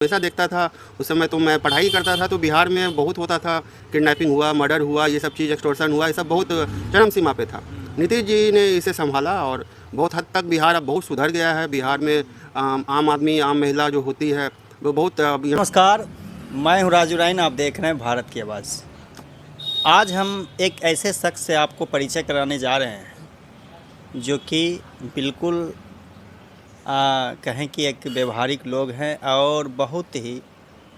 हमेशा देखता था। उस समय तो मैं पढ़ाई करता था, तो बिहार में बहुत होता था, किडनैपिंग हुआ, मर्डर हुआ, ये सब चीज़, एक्सटॉर्शन हुआ, ये सब बहुत चरम सीमा पे था। नीतीश जी ने इसे संभाला और बहुत हद तक बिहार अब बहुत सुधर गया है। बिहार में आम आदमी, आम महिला जो होती है वो बहुत नमस्कार, मैं हूं राजू राइन। आप देख रहे हैं भारत की आवाज़। आज हम एक ऐसे शख्स से आपको परिचय कराने जा रहे हैं जो कि बिल्कुल कहें कि एक व्यवहारिक लोग हैं और बहुत ही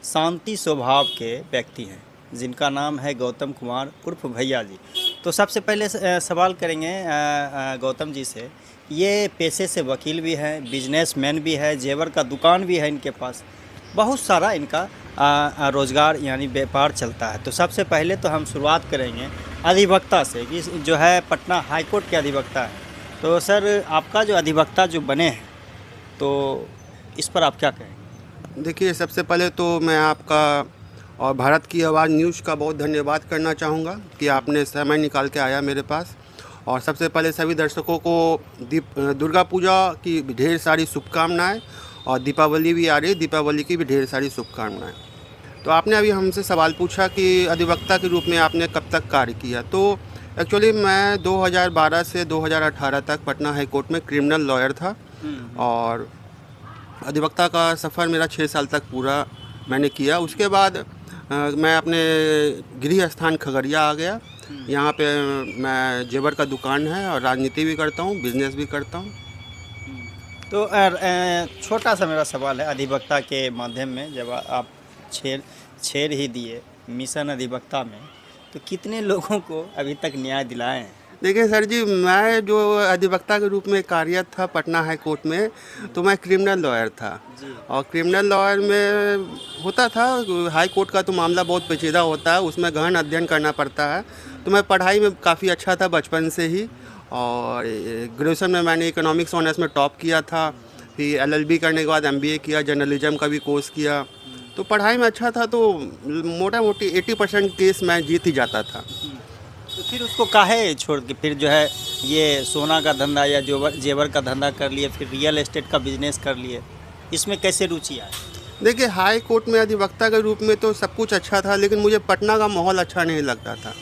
शांति स्वभाव के व्यक्ति हैं, जिनका नाम है गौतम कुमार उर्फ भैया जी। तो सबसे पहले सवाल करेंगे गौतम जी से। ये पेशे से वकील भी हैं, बिजनेसमैन भी है, जेवर का दुकान भी है इनके पास, बहुत सारा इनका रोज़गार यानी व्यापार चलता है। तो सबसे पहले तो हम शुरुआत करेंगे अधिवक्ता से, कि जो है पटना हाई कोर्ट के अधिवक्ता हैं। तो सर, आपका जो अधिवक्ता जो बने हैं, तो इस पर आप क्या कहेंगे? देखिए, सबसे पहले तो मैं आपका और भारत की आवाज़ न्यूज़ का बहुत धन्यवाद करना चाहूँगा कि आपने समय निकाल के आया मेरे पास। और सबसे पहले सभी दर्शकों को दुर्गा पूजा की ढेर सारी शुभकामनाएं, और दीपावली भी आ रही है, दीपावली की भी ढेर सारी शुभकामनाएं। तो आपने अभी हमसे सवाल पूछा कि अधिवक्ता के रूप में आपने कब तक कार्य किया। तो एक्चुअली मैं 2012 से 2018 तक पटना हाई कोर्ट में क्रिमिनल लॉयर था, और अधिवक्ता का सफ़र मेरा 6 साल तक पूरा मैंने किया। उसके बाद मैं अपने गृह स्थान खगड़िया आ गया। यहाँ पे मैं जेवर का दुकान है और राजनीति भी करता हूँ, बिजनेस भी करता हूँ। तो छोटा सा मेरा सवाल है, अधिवक्ता के माध्यम में जब आप छेड़ ही दिए मिशन अधिवक्ता में, तो कितने लोगों को अभी तक न्याय दिलाए हैं? देखिए सर जी, मैं जो अधिवक्ता के रूप में कार्यरत था पटना हाई कोर्ट में, तो मैं क्रिमिनल लॉयर था। और क्रिमिनल लॉयर में होता था, हाई कोर्ट का तो मामला बहुत पेचीदा होता है, उसमें गहन अध्ययन करना पड़ता है। तो मैं पढ़ाई में काफ़ी अच्छा था बचपन से ही, और ग्रेजुएशन में मैंने इकोनॉमिक्स ऑनर्स में टॉप किया था। फिर LLB करने के बाद MBA किया, जर्नलिज्म का भी कोर्स किया। तो पढ़ाई में अच्छा था, तो मोटा मोटी 80% केस मैं जीत ही जाता था। तो फिर उसको काहे छोड़ के फिर जो है ये सोना का धंधा या जेवर का धंधा कर लिए, फिर रियल एस्टेट का बिजनेस कर लिए? इसमें कैसे रुचि आई? देखिए, हाई कोर्ट में अधिवक्ता के रूप में तो सब कुछ अच्छा था, लेकिन मुझे पटना का माहौल अच्छा नहीं लगता था।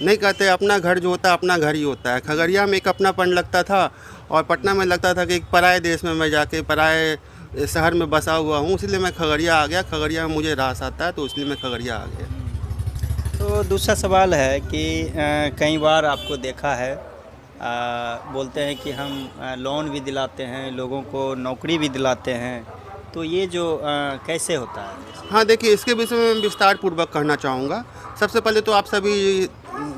नहीं कहते अपना घर जो होता है अपना घर ही होता है। खगड़िया में एक अपनापन लगता था, और पटना में लगता था कि एक पराए देश में मैं जाके पराए शहर में बसा हुआ हूँ, इसलिए मैं खगड़िया आ गया। खगड़िया में मुझे रास आता है, तो इसलिए मैं खगड़िया आ गया। तो दूसरा सवाल है कि कई बार आपको देखा है, बोलते हैं कि हम लोन भी दिलाते हैं, लोगों को नौकरी भी दिलाते हैं, तो ये जो कैसे होता है? हाँ, देखिए, इसके विषय में विस्तार पूर्वक कहना चाहूँगा। सबसे पहले तो आप सभी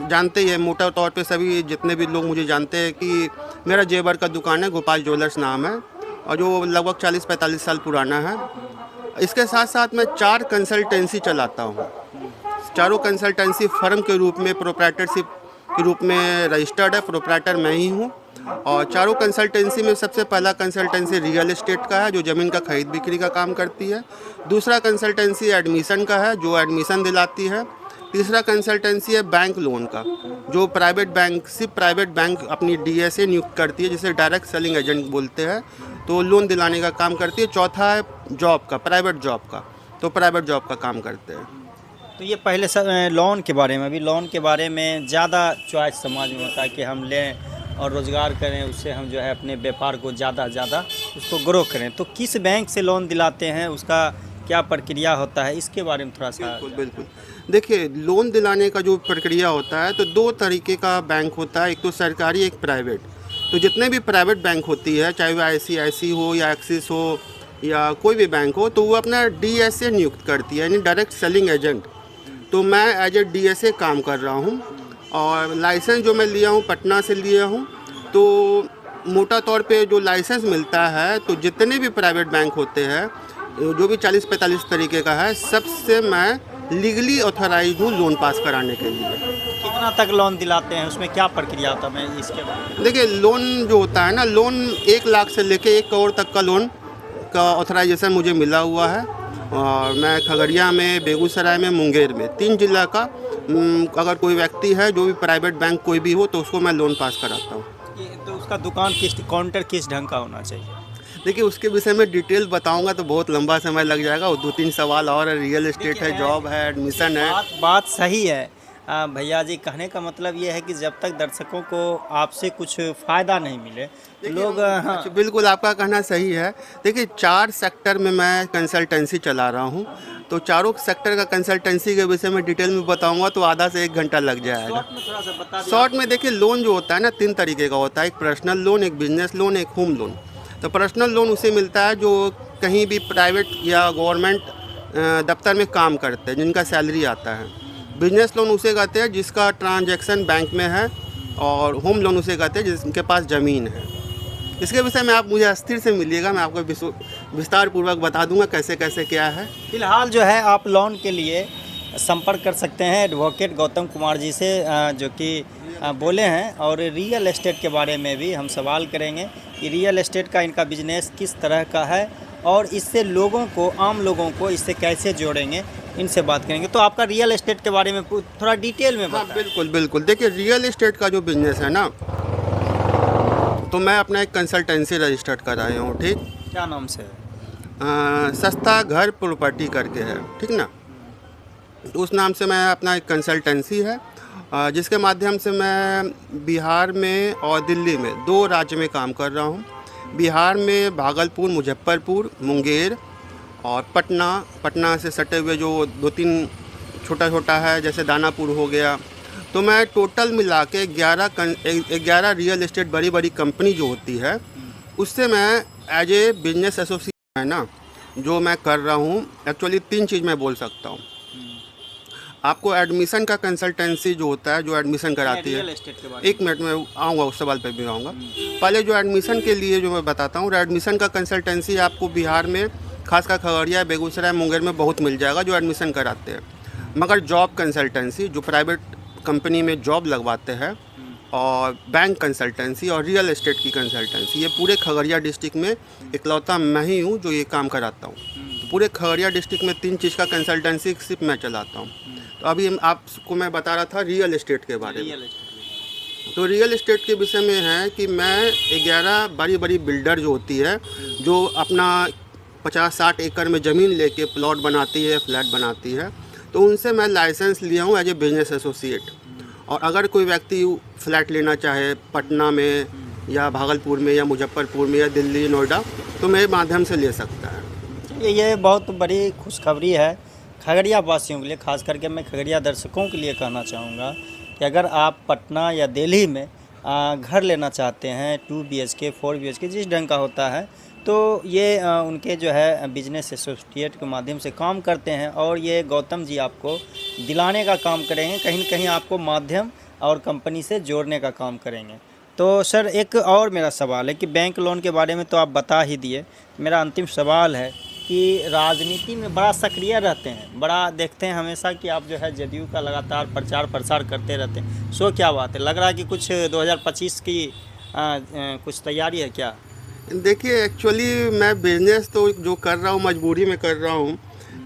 जानते ही हैं, मोटा तौर पे सभी जितने भी लोग मुझे जानते हैं कि मेरा जेवर का दुकान है, गोपाल ज्वेलर्स नाम है, और जो लगभग 40-45 साल पुराना है। इसके साथ साथ मैं 4 कंसल्टेंसी चलाता हूँ। चारों कंसल्टेंसी फर्म के रूप में प्रोप्राइटरशिप के रूप में रजिस्टर्ड है, प्रोप्राइटर मैं ही हूँ। और चारों कंसल्टेंसी में सबसे पहला कंसल्टेंसी रियल एस्टेट का है, जो ज़मीन का खरीद बिक्री का काम करती है। दूसरा कंसल्टेंसी एडमिशन का है, जो एडमिशन दिलाती है। तीसरा कंसल्टेंसी है बैंक लोन का, जो प्राइवेट बैंक, सिर्फ प्राइवेट बैंक अपनी DSA नियुक्त करती है, जिसे डायरेक्ट सेलिंग एजेंट बोलते हैं, तो लोन दिलाने का काम करती है। चौथा है जॉब का, प्राइवेट जॉब का, तो प्राइवेट जॉब का काम करते हैं। तो ये पहले लोन के बारे में, अभी लोन के बारे में ज़्यादा चॉइस समाज में होता है कि हम लें और रोज़गार करें, उससे हम जो है अपने व्यापार को ज़्यादा उसको ग्रो करें। तो किस बैंक से लोन दिलाते हैं, उसका क्या प्रक्रिया होता है, इसके बारे में थोड़ा सा? बिल्कुल। देखिए, लोन दिलाने का जो प्रक्रिया होता है, तो 2 तरीके का बैंक होता है, एक तो सरकारी, एक प्राइवेट। तो जितने भी प्राइवेट बैंक होती है, चाहे वो ICICI हो या एक्सिस हो या कोई भी बैंक हो, तो वो अपना DSA नियुक्त करती है, यानी डायरेक्ट सेलिंग एजेंट। तो मैं एज ए DSA काम कर रहा हूँ, और लाइसेंस जो मैं लिया हूँ पटना से लिया हूँ। तो मोटा तौर पे जो लाइसेंस मिलता है, तो जितने भी प्राइवेट बैंक होते हैं, जो भी 40-45 तरीके का है, सबसे मैं लीगली ऑथराइज हूँ लोन पास कराने के लिए। कितना तक लोन दिलाते हैं, उसमें क्या प्रक्रिया होता है, मैं इसके बारे में? देखिए, लोन जो होता है ना, लोन 1 लाख से लेके 1 करोड़ तक का लोन का ऑथराइजेशन मुझे मिला हुआ है। और मैं खगड़िया में, बेगूसराय में, मुंगेर में, 3 जिला का अगर कोई व्यक्ति है, जो भी प्राइवेट बैंक कोई भी हो, तो उसको मैं लोन पास कराता हूँ। तो उसका दुकान काउंटर किस ढंग का होना चाहिए? देखिए उसके विषय में डिटेल बताऊंगा तो बहुत लंबा समय लग जाएगा, और 2-3 सवाल और है, रियल एस्टेट है, जॉब है, एडमिशन है। बात सही है। भैया जी, कहने का मतलब ये है कि जब तक दर्शकों को आपसे कुछ फ़ायदा नहीं मिले लोग हाँ। अच्छा, बिल्कुल आपका कहना सही है। देखिए 4 सेक्टर में मैं कंसल्टेंसी चला रहा हूँ, तो चारों सेक्टर का कंसल्टेंसी के विषय में डिटेल में बताऊंगा तो आधा से 1 घंटा लग जाएगा। शॉर्ट में थोड़ा सा बता दीजिए। शॉर्ट में देखिए लोन जो होता है ना 3 तरीके का होता है, एक पर्सनल लोन, एक बिजनेस लोन, एक होम लोन। तो पर्सनल लोन उसे मिलता है जो कहीं भी प्राइवेट या गवर्नमेंट दफ्तर में काम करते हैं, जिनका सैलरी आता है। बिजनेस लोन उसे कहते हैं जिसका ट्रांजैक्शन बैंक में है, और होम लोन उसे कहते हैं जिनके पास ज़मीन है। इसके विषय में आप मुझे अस्थिर से मिलिएगा, मैं आपको विस्तार पूर्वक बता दूंगा कैसे कैसे क्या है। फिलहाल जो है आप लोन के लिए संपर्क कर सकते हैं एडवोकेट गौतम कुमार जी से, जो कि बोले हैं, और रियल एस्टेट के बारे में भी हम सवाल करेंगे कि रियल एस्टेट का इनका बिजनेस किस तरह का है और इससे लोगों को, आम लोगों को इससे कैसे जोड़ेंगे, इनसे बात करेंगे। तो आपका रियल एस्टेट के बारे में थोड़ा डिटेल में हाँ बताएं। बिल्कुल बिल्कुल। देखिए रियल एस्टेट का जो बिजनेस है ना, तो मैं अपना एक कंसल्टेंसी रजिस्टर्ड कराया हूँ, ठीक। क्या नाम से है? सस्ता घर प्रॉपर्टी करके है, ठीक ना। तो उस नाम से मैं अपना एक कंसल्टेंसी है, जिसके माध्यम से मैं बिहार में और दिल्ली में 2 राज्य में काम कर रहा हूँ। बिहार में भागलपुर, मुजफ्फरपुर, मुंगेर और पटना से सटे हुए जो 2-3 छोटा छोटा है, जैसे दानापुर हो गया। तो मैं टोटल मिला के 11 रियल एस्टेट बड़ी बड़ी कंपनी जो होती है, उससे मैं एज ए बिजनेस एसोसिएट है ना, जो मैं कर रहा हूँ। एक्चुअली 3 चीज़ मैं बोल सकता हूँ। आपको एडमिशन का कंसल्टेंसी जो होता है, जो एडमिशन कराती है, रियल एस्टेट के बारे 1 मिनट में आऊँगा, उस सवाल पे भी आऊँगा। पहले जो एडमिशन के लिए जो मैं बताता हूँ, एडमिशन का कंसल्टेंसी आपको बिहार में खासकर खगड़िया, बेगूसराय, मुंगेर में बहुत मिल जाएगा जो एडमिशन कराते हैं। मगर जॉब कंसल्टेंसी जो प्राइवेट कंपनी में जॉब लगवाते हैं, और बैंक कंसल्टेंसी और रियल एस्टेट की कंसल्टेंसी, ये पूरे खगड़िया डिस्ट्रिक्ट में इकलौता मैं ही हूँ जो ये काम कराता हूँ। तो पूरे खगड़िया डिस्ट्रिक्ट में 3 चीज़ का कंसल्टेंसी सिर्फ मैं चलाता हूँ। तो अभी आपको मैं बता रहा था रियल एस्टेट के बारे में। तो रियल एस्टेट के विषय में है कि मैं 11 बड़ी बड़ी बिल्डर जो होती है, जो अपना 50-60 एकड़ में ज़मीन लेके प्लॉट बनाती है, फ्लैट बनाती है, तो उनसे मैं लाइसेंस लिया हूँ एज ए बिजनेस एसोसिएट। और अगर कोई व्यक्ति फ्लैट लेना चाहे पटना में या भागलपुर में या मुजफ्फरपुर में या दिल्ली, नोएडा, तो मेरे माध्यम से ले सकता है। ये बहुत बड़ी खुशखबरी है खगड़िया वासियों के लिए। खास करके मैं खगड़िया दर्शकों के लिए कहना चाहूँगा कि अगर आप पटना या दिल्ली में घर लेना चाहते हैं 2 BHK 4 BHK जिस ढंग का होता है, तो ये उनके जो है बिजनेस एसोसिएट के माध्यम से काम करते हैं, और ये गौतम जी आपको दिलाने का काम करेंगे, कहीं न कहीं आपको माध्यम और कंपनी से जोड़ने का काम करेंगे। तो सर एक और मेरा सवाल है कि बैंक लोन के बारे में तो आप बता ही दिए। मेरा अंतिम सवाल है कि राजनीति में बड़ा सक्रिय रहते हैं, बड़ा देखते हैं हमेशा कि आप जो है जदयू का लगातार प्रचार प्रसार करते रहते हैं। सो क्या बात है, लग रहा है कि कुछ 2025 की कुछ तैयारी है क्या? देखिए एक्चुअली मैं बिजनेस तो जो कर रहा हूँ मजबूरी में कर रहा हूँ,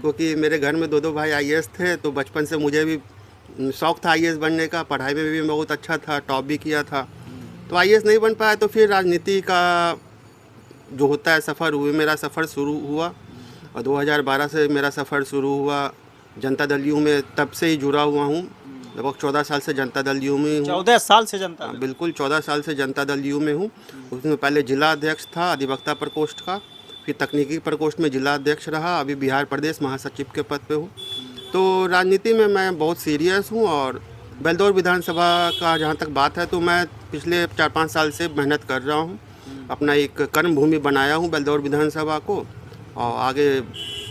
क्योंकि मेरे घर में 2 भाई IAS थे, तो बचपन से मुझे भी शौक़ था IAS बनने का। पढ़ाई में भी बहुत अच्छा था, टॉप भी किया था। तो IAS नहीं बन पाया, तो फिर राजनीति का जो होता है सफ़र हुए, मेरा सफ़र शुरू हुआ, और 2012 से मेरा सफ़र शुरू हुआ जनता दल यू में। तब से ही जुड़ा हुआ हूँ, लगभग 14 साल से जनता दल यू में हूँ। 14 साल से जनता दल? बिल्कुल 14 साल से जनता दल यू में हूँ। उसमें पहले जिला अध्यक्ष था अधिवक्ता प्रकोष्ठ का, फिर तकनीकी प्रकोष्ठ में जिला अध्यक्ष रहा, अभी बिहार प्रदेश महासचिव के पद पे हूँ। तो राजनीति में मैं बहुत सीरियस हूँ। और बेलदौर विधानसभा का जहाँ तक बात है, तो मैं पिछले 4-5 साल से मेहनत कर रहा हूँ, अपना एक कर्म भूमि बनाया हूँ बेलदौर विधानसभा को। और आगे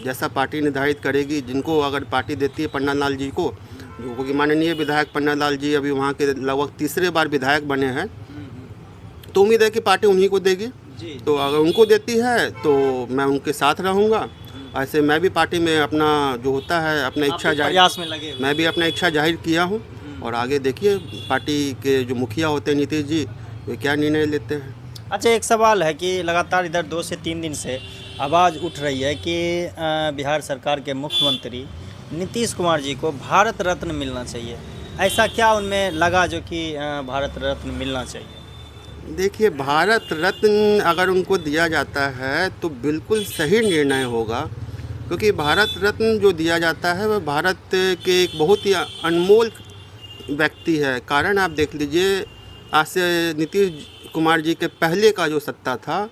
जैसा पार्टी निर्धारित करेगी, जिनको अगर पार्टी देती है पन्ना लाल जी को, जो कि माननीय विधायक पन्ना लाल जी अभी वहाँ के लगभग 3रे बार विधायक बने हैं, तो उम्मीद है कि पार्टी उन्हीं को देगी। तो अगर उनको देती है तो मैं उनके साथ रहूँगा। ऐसे मैं भी पार्टी में अपना जो होता है अपना इच्छा प्रयास में लगे, मैं भी अपना इच्छा जाहिर किया हूँ। और आगे देखिए पार्टी के जो मुखिया होते हैं नीतीश जी, वे क्या निर्णय लेते हैं। अच्छा एक सवाल है कि लगातार इधर 2 से 3 दिन से आवाज़ उठ रही है कि बिहार सरकार के मुख्यमंत्री नीतीश कुमार जी को भारत रत्न मिलना चाहिए। ऐसा क्या उनमें लगा जो कि भारत रत्न मिलना चाहिए? देखिए, भारत रत्न अगर उनको दिया जाता है तो बिल्कुल सही निर्णय होगा, क्योंकि भारत रत्न जो दिया जाता है वह भारत के एक बहुत ही अनमोल व्यक्ति है। कारण आप देख लीजिए, आज से नीतीश कुमार जी के पहले का जो सत्ता था,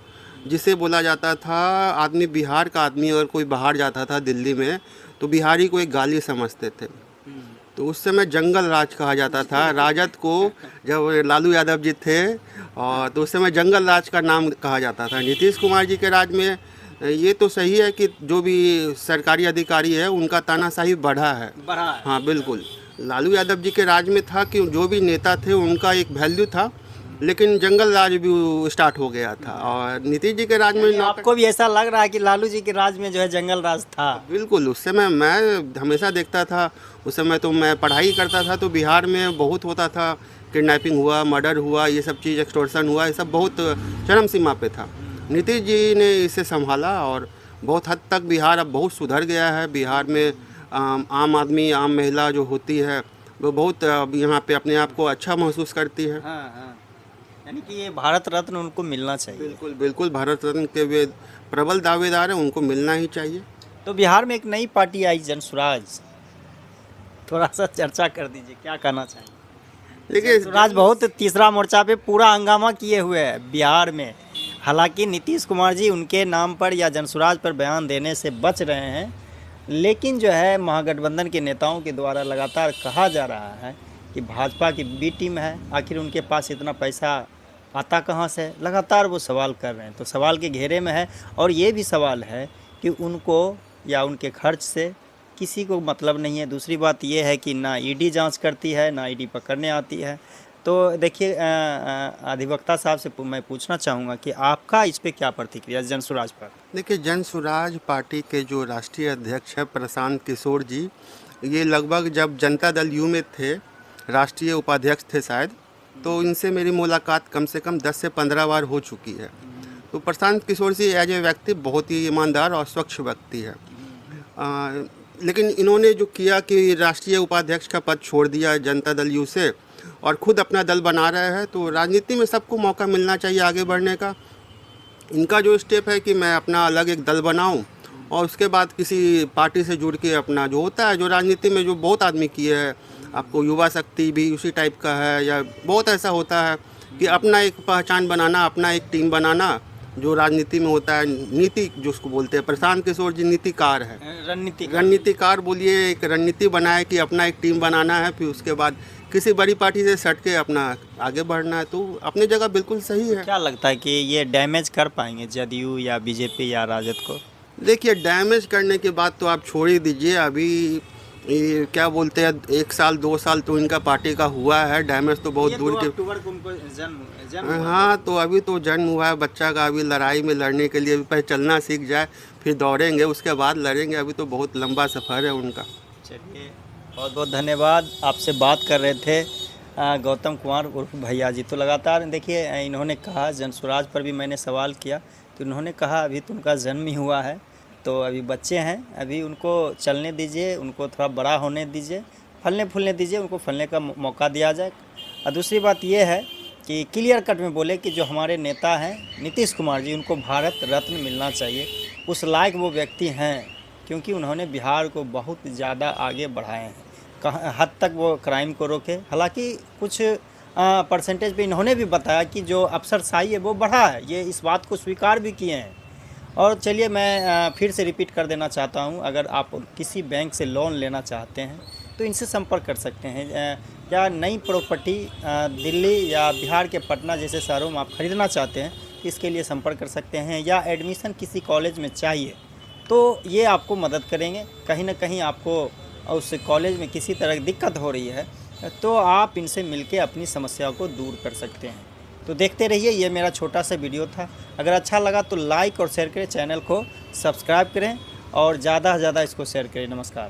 जिसे बोला जाता था आदमी, बिहार का आदमी अगर कोई बाहर जाता था दिल्ली में तो बिहारी को एक गाली समझते थे। तो उस समय जंगल राज कहा जाता था राजद को, जब लालू यादव जी थे, और तो उस समय जंगल राज का नाम कहा जाता था। नीतीश कुमार जी के राज में ये तो सही है कि जो भी सरकारी अधिकारी है उनका तानाशाही बढ़ा है। हाँ बिल्कुल, लालू यादव जी के राज में था कि जो भी नेता थे उनका एक वैल्यू था, लेकिन जंगल राज भी स्टार्ट हो गया था। और नीतीश जी के राज में आपको भी ऐसा लग रहा है कि लालू जी के राज में जो है जंगल राज था? बिल्कुल, उस समय मैं हमेशा देखता था, उस समय तो मैं पढ़ाई करता था, तो बिहार में बहुत होता था, किडनैपिंग हुआ, मर्डर हुआ, ये सब चीज़, एक्सटॉर्शन हुआ, ये सब बहुत चरम सीमा पे था। नीतीश जी ने इसे संभाला और बहुत हद तक बिहार अब बहुत सुधर गया है। बिहार में आम आदमी, आम महिला जो होती है वो बहुत अब यहाँ पे अपने आप को अच्छा महसूस करती है। हाँ। यानी कि ये भारत रत्न उनको मिलना चाहिए। बिल्कुल बिल्कुल, भारत रत्न के वे प्रबल दावेदार हैं, उनको मिलना ही चाहिए। तो बिहार में एक नई पार्टी आई, जनसुराज, थोड़ा सा चर्चा कर दीजिए, क्या कहना चाहिए? देखिए, जनसुराज बहुत तीसरा मोर्चा पे पूरा हंगामा किए हुए है बिहार में। हालांकि नीतीश कुमार जी उनके नाम पर या जनसुराज पर बयान देने से बच रहे हैं, लेकिन जो है महागठबंधन के नेताओं के द्वारा लगातार कहा जा रहा है कि भाजपा की बी टीम है, आखिर उनके पास इतना पैसा आता कहाँ से? लगातार वो सवाल कर रहे हैं, तो सवाल के घेरे में है। और ये भी सवाल है कि उनको या उनके खर्च से किसी को मतलब नहीं है। दूसरी बात ये है कि ना ईडी जांच करती है, ना ईडी पकड़ने आती है। तो देखिए, अधिवक्ता साहब से मैं पूछना चाहूँगा कि आपका इस पे क्या प्रतिक्रिया जनसुराज पर? देखिए, जनसुराज पार्टी के जो राष्ट्रीय अध्यक्ष है प्रशांत किशोर जी, ये लगभग जब जनता दल यू में थे, राष्ट्रीय उपाध्यक्ष थे शायद, तो इनसे मेरी मुलाकात कम से कम 10 से 15 बार हो चुकी है। तो प्रशांत किशोर जी एज ए व्यक्ति बहुत ही ईमानदार और स्वच्छ व्यक्ति है। लेकिन इन्होंने जो किया कि राष्ट्रीय उपाध्यक्ष का पद छोड़ दिया जनता दल यू से और खुद अपना दल बना रहे हैं, तो राजनीति में सबको मौका मिलना चाहिए आगे बढ़ने का। इनका जो स्टेप है कि मैं अपना अलग एक दल बनाऊं और उसके बाद किसी पार्टी से जुड़ के अपना जो होता है, जो राजनीति में जो बहुत आदमी किए हैं, आपको युवा शक्ति भी उसी टाइप का है, या बहुत ऐसा होता है कि अपना एक पहचान बनाना, अपना एक टीम बनाना, जो राजनीति में होता है, नीति जो उसको बोलते हैं। प्रशांत किशोर जी नीतिकार है, रणनीतिकार बोलिए, एक रणनीति बनाए कि अपना एक टीम बनाना है, फिर उसके बाद किसी बड़ी पार्टी से सट के अपना आगे बढ़ना है। तो अपनी जगह बिल्कुल सही है। क्या लगता है कि ये डैमेज कर पाएंगे जदयू या बीजेपी या राजद को? देखिए, डैमेज करने की बात तो आप छोड़ ही दीजिए। अभी ये क्या बोलते हैं, 1 साल 2 साल तो इनका पार्टी का हुआ है, डैमेज तो बहुत दूर की। 2 अक्टूबर को उनको जन्म हाँ, तो अभी तो जन्म हुआ है बच्चा का। अभी लड़ाई में लड़ने के लिए पहले चलना सीख जाए, फिर दौड़ेंगे, उसके बाद लड़ेंगे। अभी तो बहुत लंबा सफ़र है उनका। चलिए, बहुत बहुत धन्यवाद। आपसे बात कर रहे थे गौतम कुमार उर्फ भैया जी। तो लगातार देखिए, इन्होंने कहा, जनसुराज पर भी मैंने सवाल किया तो इन्होंने कहा अभी तो उनका जन्म ही हुआ है, तो अभी बच्चे हैं, अभी उनको चलने दीजिए, उनको थोड़ा बड़ा होने दीजिए, फलने फूलने दीजिए, उनको फलने का मौका दिया जाए। और दूसरी बात ये है कि क्लियर कट में बोले कि जो हमारे नेता हैं नीतीश कुमार जी, उनको भारत रत्न मिलना चाहिए। उस लायक वो व्यक्ति हैं, क्योंकि उन्होंने बिहार को बहुत ज़्यादा आगे बढ़ाए हैं, कहाँ हद तक वो क्राइम को रोके। हालांकि कुछ परसेंटेज पे इन्होंने भी बताया कि जो अफसरशाही है वो बढ़ा है, ये इस बात को स्वीकार भी किए हैं। और चलिए, मैं फिर से रिपीट कर देना चाहता हूं, अगर आप किसी बैंक से लोन लेना चाहते हैं तो इनसे संपर्क कर सकते हैं। या नई प्रॉपर्टी दिल्ली या बिहार के पटना जैसे शहरों में आप ख़रीदना चाहते हैं, इसके लिए संपर्क कर सकते हैं। या एडमिशन किसी कॉलेज में चाहिए तो ये आपको मदद करेंगे। कहीं ना कहीं आपको उस कॉलेज में किसी तरह की दिक्कत हो रही है तो आप इनसे मिलके अपनी समस्या को दूर कर सकते हैं। तो देखते रहिए, ये मेरा छोटा सा वीडियो था। अगर अच्छा लगा तो लाइक और शेयर करें, चैनल को सब्सक्राइब करें और ज़्यादा से ज़्यादा इसको शेयर करें। नमस्कार।